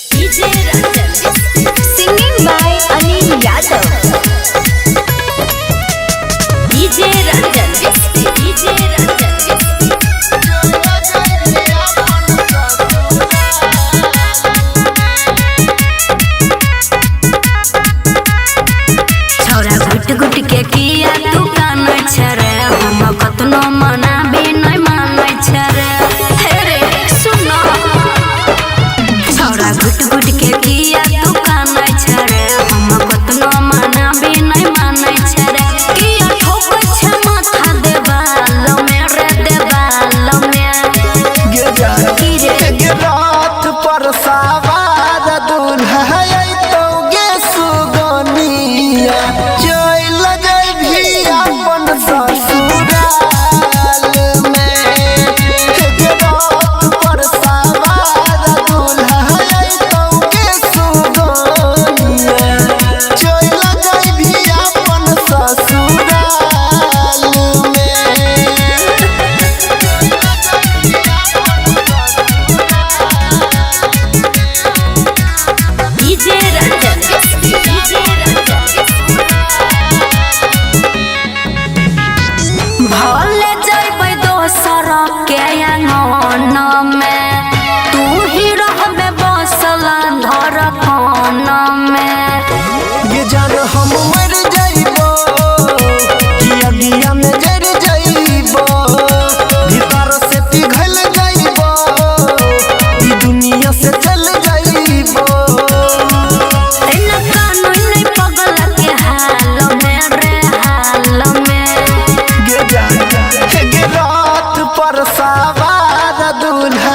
DJ Ranjan, singing by Anil Yadav. DJ Ranjan, DJ Ranjan. छौरा गुट गुट के किया तू कानै छरे हम कतनो मना भी नै मानै छरे हे रे सुन छौरा गुट गुट के किया तू कानै छरे हम कतनो मना भी नै मानै छरे किया ठोकै छ माथा देवाल मेरे देवाल में गे रात पर सवार दुल्हा तो गे सुगनिया चल जाई भी अपन ससुराल में। गे रात पर सवार दुल्हा तो गे सुगनिया चल जाई भी अपन ससुराल में। DJ Ranjan, DJ Ranjan. भले जइबै दोसर के आंगन में तू ही रहबे बसल धड़कन में ये जान हम मर जाइबो कि अगिया में जर जाइबो भीतर से पिघल जाइबो ई दुनिया से चल जाइबो। एना कानून नहीं पगल के हाल में रे हाल में गे जान गे रात पर सवार दुल्हा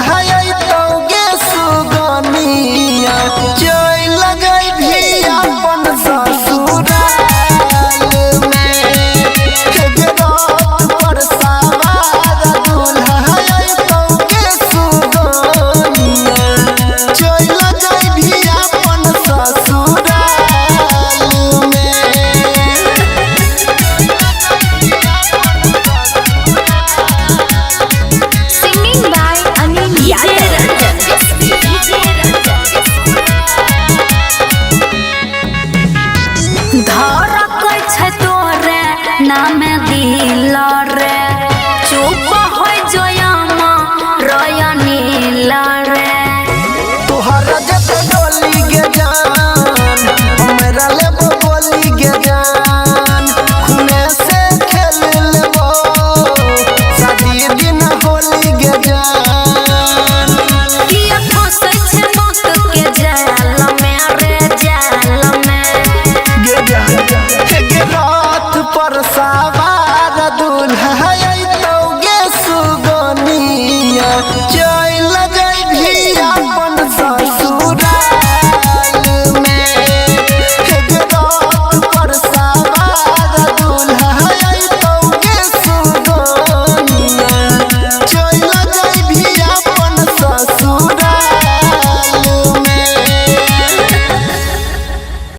तो गे सुगनिया